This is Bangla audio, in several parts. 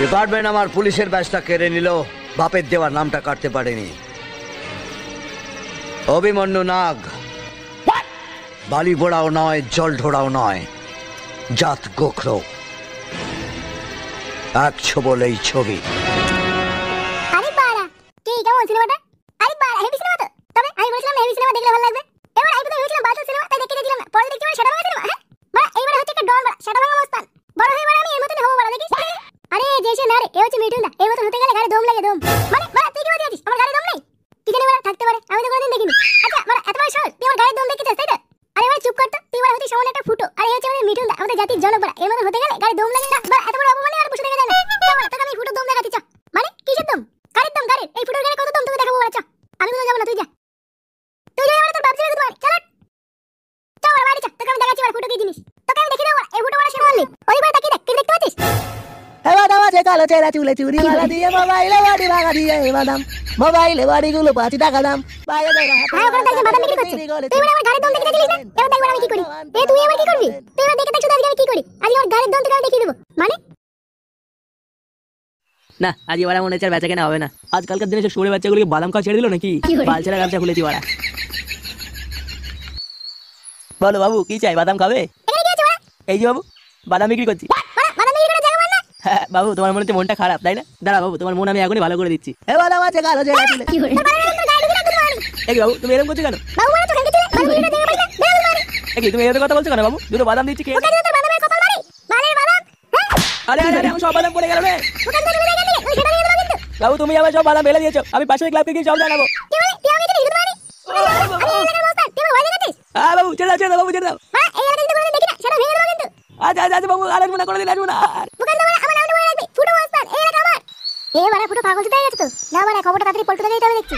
ডিপার্টমেন্ট আমার পুলিশের ব্যাচটা কেড়ে নিল, বাপের দেওয়ার নামটা কাটতে পারেনি। অভিমন্যু নাগ বালি বোড়াও নয়, জল ঢোড়াও নয়, জাত গোখরো, এক বলেই ছবি। আরে বাড়া, কে কেমন সিনেমাটা? আরে বাড়া, হেভি সিনেমা তো। তবে আমি বলেছিলাম হেভি সিনেমা দেখলে ভালো লাগবে। এবার আমি তো ভেবেছিলাম বাচ্চা সিনেমা, তাই দেখে দিলাম না। পরে দেখতে পারি সেটা ভাঙা সিনেমা। হ্যাঁ বাড়া, এইবার হচ্ছে একটা ডন বাড়া, সেটা ভাঙা মস্তান। বড় হয়ে বাড়া আমি এর মতনই হবো বাড়া, দেখিস? আরে যেসে না রে, এ হচ্ছে মিঠুন দা। এর মতন হতে গেলে গাড়ি দম লাগে, দম। মানে বাড়া তুই কি বলতে চাচ্ছিস? আমার গাড়ি দম নেই? কি জানি বাড়া, থাকতে পারে, আমি তো কোনোদিন দেখিনি। আচ্ছা বাড়া, এত বড় শহর, তুই আমার গাড়ির দম দেখেছিস তাই তো? আরে বাড়া চুপ কর তো, তুই বাড়া হচ্ছে সামনে একটা ফুটো। আর এই হচ্ছে আমাদের মিঠুন দা, আমাদের জাতির জনক বাড়া। এর মতন হতে গেলে গাড়ি দম লাগে না বাড়া, এত বড় অপমানে আর বসে থেকে যায় না। বাড়া তোকে আমি ফুটো দম দেখাচ্ছি, চ। মানে কিসের দম? গাড়ির দম, গাড়ির। এই ফুটোর গাড়ি কত দম তোকে দেখাবো বাড়া, চ। আমি কোথাও যাবো না, তুই যা। তুই যা, তোর বাপ ছেড়ে তোমার, চল চল বাড়া, বাড়ি চ। তোকে আমি দেখাচ্ছি বাড়া ফুটো কি জিনিস। তোকে আমি দেখিয়ে দেবো বাড়া, এই ফুটো বাড়া সে মারলি। ওই বাড়া তাকিয়ে দেখ, তুই দেখতে পাচ্ছিস? বাদাম আছে কালো চেরা চুলে চুরি মালা দিয়ে মোবাইলে বাড়ি ভাঙা দিয়ে বাদাম, মোবাইলে বাড়িগুলো 5 টাকা দাম। হ্যাঁ ওখানে দেখছি বাদাম বিক্রি করছে। তুই বাড়া আমার গাড়ির দম দেখে দেখলিস না? এবার দেখ বাড়া আমি কি করি। তুই এবার কি করবি? তুই এবার দেখে দেখ শুধু আজকে আমি কি করি। আজকে আমার গাড়ির দম তোকে আমি দেখিয়ে দেবো। মানে না, আজ এবার মনে হচ্ছে আর বেচা কেনা হবে না। আজকালকার দিনে সব সরে বাচ্চাগুলোকে বাদাম খাওয়া ছেড়ে দিল নাকি? বালছেরা ব্যবসা খুলেছি ওরা। বলো বাবু, কি চাই? বাদাম খাবে? এখানে কি আছে বাড়া? এই যে বাবু, বাদাম বিক্রি করছি। বাড়া বাদাম বিক্রি করে জায়গা মার না। হ্যাঁ বাবু, তোমার মনে হচ্ছে মনটা খারাপ তাই না? দাঁড়া বাবু, তোমার মন আমি এখনই ভালো করে দিচ্ছি। বাদাম আছে কালো চেরা চুলে। তোর বাড়া তোর গাড়ি ঢুকে তুই মারি। এই বাবু, তুমি এরকম করছো কেন? বাবু মানে তো খাইতে চলে, বাবু এটা জায়গা পাইছ না, বেরো মারি। এই তুমি এরকম কথা বলছো কেন বাবু? দুটো বাদাম দিচ্ছি, খেয়ে ওকে নাও। তোর বাদামের কপাল মারি। মালের বাদাম। হ্যাঁ আরে আরে আরে, আমার সব বাদাম পড়ে গেল রে। ওখান থেকে তুলে গেলি, ওই সেটা নিয়ে দেবো কিন্তু। বাবু, তুমি আমার সব বাদাম ফেলে দিয়েছো। আমি পাশের ক্লাবকে গিয়ে সব জানাবো। কি বলি? তুই আমাকে কিছু মারি। আমি এই এলাকার মস্তান, তুই আমার ভয় দেখাচ্ছিস? হ্যাঁ বাবু, ছেড়ে দাও ছেড়ে দাও বাবু, ছেড়ে দাও। হ্যাঁ এই এলাকায় যদি কোনোদিন দেখি না, সেটা ভেঙে দেবো কিন্তু। আচ্ছা আচ্ছা আচ্ছা বাবু, আর আসবো না, কোনোদিন আসবো না। দোকান তো আমার নামটা মনে রাখবি, ফুটো মস্তান, এই এলাকা আমার। এ বাড়া ফুটো পাগল চুদাই গেছে তো। না বাড়া, খবরটা তাড়াতাড়ি পল্টু দাকে দিতে হবে দেখছি।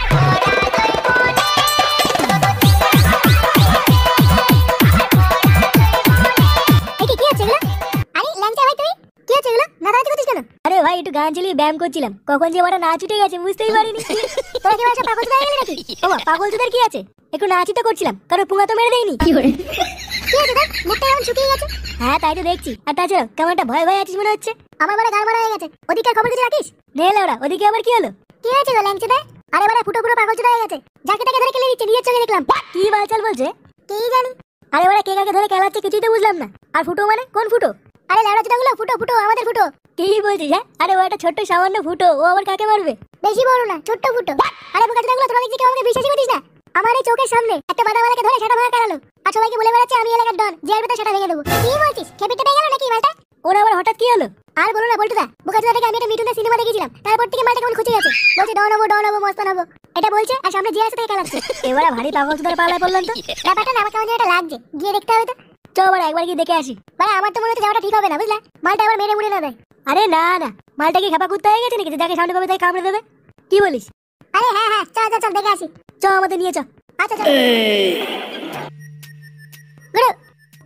এই কি হচ্ছে এগুলো? আরে ল্যাংচা ভাই, তুই কি হচ্ছে এগুলো? নাচানাচি করছিস কেন? আরে ভাই, একটু গান চালিয়ে ব্যায়াম করছিলাম, কখন যে ওটা নাচ উঠে গেছে বুঝতেই পারিনি। তোরা কি বাসা পাগল চুদাই গেলি নাকি? ও মা, পাগল চোদার কি আছে? একটু নাচই তো করছিলাম, কারণ পুঙ্গা তো মেরে দেয়নি। কি হচ্ছে দেখ, মুখটা এমন শুকিয়ে গেছে। হ্যাঁ তাই তো দেখছি। আর তাছাড়া কেমন একটা ভয় ভয় আছিস মনে হচ্ছে। আমার বাড়া গাড় মারা হয়ে গেছে। ওদিকের খবর কিছু রাখিস? নে ওরা, ওদিকে আবার কি হলো? কি হয়েছে গো ল্যাংচা ভাই? আরে বাড়া ফুটো পুরো পাগল চুদাই গেছে। যাকে তাকে ধরে কেলে দিচ্ছে, নিজের চোখে দেখলাম। কি বালচাল বলছে? কি জানি। আরে ওরা কে কাকে ধরে খেলাচ্ছে কিছুই তো বুঝলাম না। আর ফুটো মানে কোন ফুটো? আরে ল্যাংড়া চুদাগুলো, ফুটো ফুটো, আমাদের ফুটো। কি বলছিস? হ্যাঁ, আরে ও একটা ছোট্ট সামান্য ফুটো, ও আবার কাকে মারবে? বেশি বড় না, ছোট্ট ফুটো। আরে বোকা চুদাগুলো, তোরা দেখছিস কেউ আমাকে বিশ্বাসই করছিস না? আমার এই চোখের সামনে একটা বাদামওয়ালাকে ধরে সেটা ভাঙা কাটালো। আর সবাইকে বলে বেড়াচ্ছে আমি এলাকার ডন, যে আসবে তার সেটা ভেঙে দেবো। কি বলছিস? খেপিটা পেয়ে গেল নাকি মালটা? ওরা আবার হঠাৎ কি হলো? আর বলো না বলটুদা, বোকা চুদা থেকে আমি একটা মিঠুনের সিনেমা দেখেছিলাম। তারপর থেকে মালটা কেমন খুঁজে গেছে। বলছে ডন হবো মস্তান হবো, এটা বলছে। আর সামনে যে আছে তাকে খেলাচ্ছে। এবারে ভারী পাগল চোদার পাল্লায় পড়লাম তো। ব্যাপারটা না আমার কেমন যেন একটা লাগছে, গিয়ে দেখতে হবে তো। চ আবার একবার গিয়ে দেখে আসি। মানে আমার তো মনে হচ্ছে যাওয়াটা ঠিক হবে না, বুঝলা? মালটা আবার মেরে মুড়ে না দেয়। আরে না না, মালটা কি খাপা কুত্তা হয়ে গেছে নাকি যে যাকে সামনে পাবে তাই কামড়ে দেবে? কি বলিস? আরে হ্যাঁ হ্যাঁ, চল চল চল দেখে আসি। চ আমাদের নিয়ে চ। আচ্ছা চল। গুরু,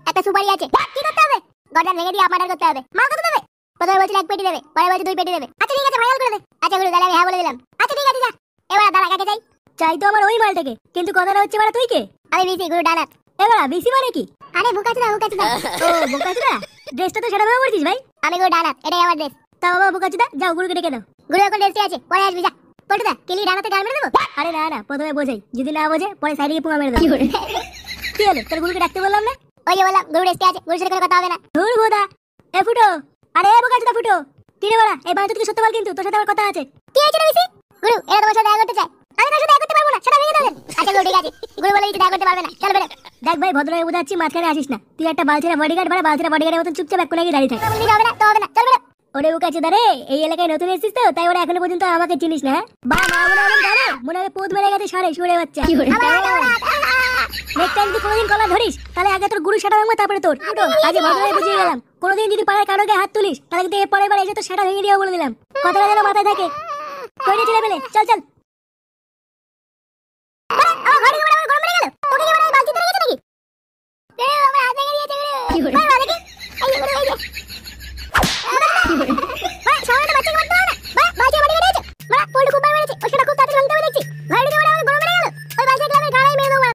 একটা সুপারি আছে, কি করতে হবে? গর্দান ভেঙে দিয়ে আপনার করতে হবে। মাল কত দেবে? প্রথমে বলছিল 1 পেটি দেবে, পরে বলছে 2 পেটি দেবে। আচ্ছা ঠিক আছে, ফাইনাল করে দে। আচ্ছা গুরু, তাহলে আমি হ্যাঁ বলে দিলাম। আচ্ছা ঠিক আছে, যা। এবার দাঁড়া, কাকে চাই? চাই তো আমার ওই মালটাকে, কিন্তু কথাটা হচ্ছে বাড়া তুই কে? আমি বিসি, গুরু ডানাত। এবার বিসি মানে কি? আরে বোকা চুদা, বোকা চুদা। ও বোকাচুদা, ড্রেসটা তো সেটা ভাবে পড়ছিস ভাই। আমি গুরু ডানাত, এটাই আমার ড্রেস। তা বাবা বোকাচুদা, যাও গুরুকে ডেকে দাও। গুরু এখন ড্রেসটি আছে, পরে আসবি, যা। পল্টুদা, কেলি ডানাতে গাল মেরে দেবো? আরে না না, প্রথমে বোঝাই, যদি না বোঝে পরে সাইডে গিয়ে পুঙ্গা মেরে দেবো। কি হলো, তোর গুরুকে ডাকতে বললাম না? ওই যে বললাম, গুরু ড্রেসটি আছে, গুরুর সাথে কোনো কথা হবে না। ধুর বোদা, এ ফুটো। আরে এ বোকাচুদা ফুটো, কি রে বাড়া, এই বাড়িতে তুই সত্য বল, কিন্তু তোর সাথে আমার কথা আছে। কি হয়েছে রে বিসি? গুরু, এরা তোমার সাথে দেখা করতে চায়। আমি তার সাথে দেখা করতে পারবো না, সেটা ভেঙে দেবেন। আচ্ছা গুরু, ঠিক আছে। গুরু বলে দিচ্ছে দেখা করতে পারবে না, চল বেরো। দেখ ভাই, ভদ্রভাবে বোঝাচ্ছি, মাঝখানে আসিস না। তুই একটা বালছেরা বডিগার্ড, বাড়া বালছেরা বডিগার্ডের মতন চুপচাপ এক কোণে গিয়ে দাঁড়িয়ে থাক। বললি হবে না তো হবে না, চল বেরো। ওরে বোকাচুদা রে, এই এলাকায় নতুন এসেছিস তো, তাই ওরা এখনো পর্যন্ত আমাকে চিনিস না? বা মা মনে হয় জানো, মনে হয় পোদ মেরে গেছে সারে সুরে বাচ্চা। নেক্সট টাইম যদি কোনোদিন কলা ধরিস, তাহলে আগে তোর গুরু সেটা ভাঙবো, তারপরে তোর। ফুটো, আজকে ভদ্রভাবে বুঝিয়ে গেলাম, কোনোদিন যদি পাড়ায় কারো গায়ে হাত তুলিস, তাহলে কিন্তু এর পরের বার এসে তোর সেটা ভেঙে দিও বলে দিলাম। কথাটা যেন মাথায় থাকে। কইরে চলে পেলে, চল চল। আমার ঘরে গরম মেরে গেল। তোকে কি বলে বালতি